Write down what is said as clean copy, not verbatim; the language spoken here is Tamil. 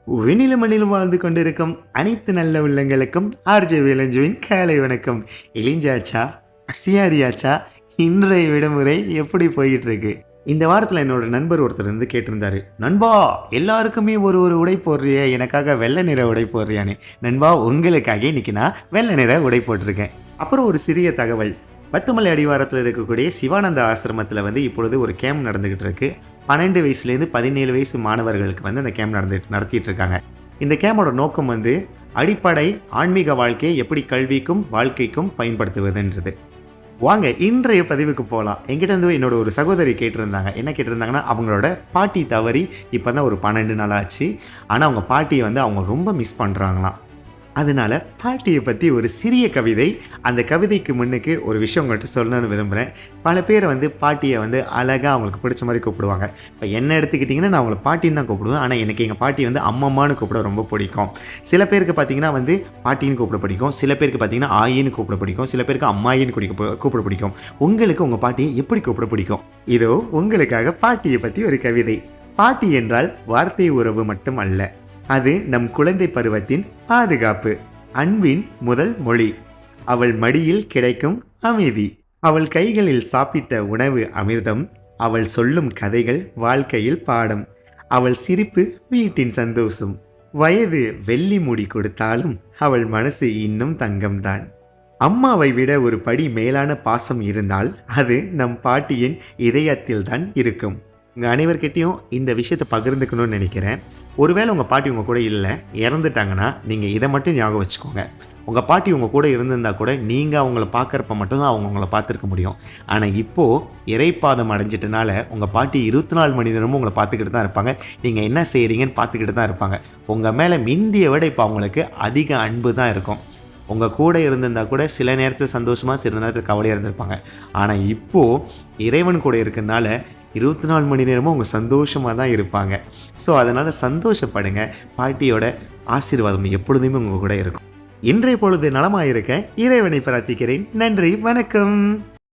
விண்ணிலும் மண்ணிலும் வாழ்ந்து கொண்டிருக்கும் அனைத்து நல்ல உள்ளங்களுக்கும் ஆர்ஜே வேலஞ்சுவின் காலை வணக்கம். இளிஞ்சாச்சா, அசியாரியாச்சா, இன்றைய விடுமுறை எப்படி போயிட்டு இருக்கு? இந்த வாரத்தில் என்னோட நண்பர் ஒருத்தர் வந்து கேட்டிருந்தாரு, நண்பா எல்லாருக்குமே ஒரு ஒரு உடை போடுறிய, எனக்காக வெள்ளை நிற உடை போடுறியான்னு. நண்பா, உங்களுக்காக இன்னைக்கு நான் வெள்ளை நிற உடை போட்டிருக்கேன். அப்புறம் ஒரு சிறிய தகவல், பத்துமலை அடிவாரத்தில் இருக்கக்கூடிய சிவானந்த ஆசிரமத்தில் வந்து இப்பொழுது ஒரு கேம்ப் நடந்துக்கிட்டு இருக்கு. 12 வயசுலேருந்து 17 வயசு மாணவர்களுக்கு வந்து அந்த கேம்ப் நடத்திட்டு இருக்காங்க. இந்த கேமோட நோக்கம் வந்து அடிப்படை ஆன்மீக வாழ்க்கையை எப்படி கல்விக்கும் வாழ்க்கைக்கும் பயன்படுத்துவதுன்றது. வாங்க இன்றைய பதிவுக்கு போகலாம். என்கிட்ட வந்து என்னோட ஒரு சகோதரி கேட்டிருந்தாங்க. என்ன கேட்டிருந்தாங்கன்னா, அவங்களோட பாட்டி தவறி இப்போ தான் ஒரு 12 நாள் ஆச்சு. ஆனால் அவங்க பாட்டியை வந்து அவங்க ரொம்ப மிஸ் பண்ணுறாங்களாம். அதனால் பாட்டியை பற்றி ஒரு சிறிய கவிதை, அந்த கவிதைக்கு முன்னுக்கு ஒரு விஷயம் உங்கள்கிட்ட சொல்லணும்னு விரும்புகிறேன். பல பேர் வந்து பாட்டியை வந்து அழகாக அவங்களுக்கு பிடிச்ச மாதிரி கூப்பிடுவாங்க. இப்போ என்ன எடுத்துக்கிட்டிங்கன்னா, நான் அவங்கள பாட்டின்னு தான் கூப்பிடுவேன். ஆனால் எனக்கு எங்கள் பாட்டி வந்து அம்மம்மான்னு கூப்பிட ரொம்ப பிடிக்கும். சில பேருக்கு பார்த்திங்கன்னா வந்து பாட்டின்னு கூப்பிட பிடிக்கும், சில பேருக்கு பார்த்திங்கன்னா ஆயின்னு கூப்பிட பிடிக்கும், சில பேருக்கு அம்மாயின்னு கூப்பிட பிடிக்கும். உங்களுக்கு உங்கள் பாட்டியை எப்படி கூப்பிட பிடிக்கும்? இதோ உங்களுக்காக பாட்டியை பற்றி ஒரு கவிதை. பாட்டி என்றால் வார்த்தை உறவு மட்டும் அல்ல, அது நம் குழந்தை பருவத்தின் பாதுகாப்பு, அன்பின் முதல் மொழி. அவள் மடியில் கிடைக்கும் அமைதி, அவள் கைகளில் சாப்பிட்ட உணவு அமிர்தம், அவள் சொல்லும் கதைகள் வாழ்க்கையில் பாடம், அவள் சிரிப்பு வீட்டின் சந்தோஷம். வயது வெள்ளி முடி கொடுத்தாலும் அவள் மனசு இன்னும் தங்கம்தான். அம்மாவை விட ஒரு படி மேலான பாசம் இருந்தால் அது நம் பாட்டியின் இதயத்தில் தான் இருக்கும். உங்கள் அனைவர்கிட்டையும் இந்த விஷயத்தை பகிர்ந்துக்கணும்னு நினைக்கிறேன். ஒருவேளை உங்கள் பாட்டி உங்கள் கூட இல்லை, இறந்துட்டாங்கன்னா நீங்கள் இதை மட்டும் ஞாபகம் வச்சுக்கோங்க. உங்கள் பாட்டி உங்கள் கூட இருந்திருந்தால் கூட நீங்கள் அவங்கள பார்க்குறப்ப மட்டும்தான் அவங்க உங்களை பார்த்துருக்க முடியும். ஆனால் இப்போது இறைப்பாதம் அடைஞ்சிட்டனால உங்கள் பாட்டி 24 மணி நேரமும் உங்களை பார்த்துக்கிட்டு தான் இருப்பாங்க. நீங்கள் என்ன செய்கிறீங்கன்னு பார்த்துக்கிட்டு தான் இருப்பாங்க. உங்கள் மேலே மிந்தியை விட இப்போ அவங்களுக்கு அதிக அன்பு தான் இருக்கும். உங்கள் கூட இருந்திருந்தால் கூட சில நேரத்தில் சந்தோஷமாக, சில நேரத்தில் கவலையாக இருந்திருப்பாங்க. ஆனால் இப்போது இறைவன் கூட இருக்கனால 24 மணி நேரமும் அவங்க சந்தோஷமாக தான் இருப்பாங்க. ஸோ அதனால் சந்தோஷப்படுங்க. பாட்டியோட ஆசீர்வாதம் எப்பொழுதுமே உங்கள் கூட இருக்கும். இன்றைய பொழுது நலமாக இருக்க இறைவனை பிரார்த்திக்கிறேன். நன்றி, வணக்கம்.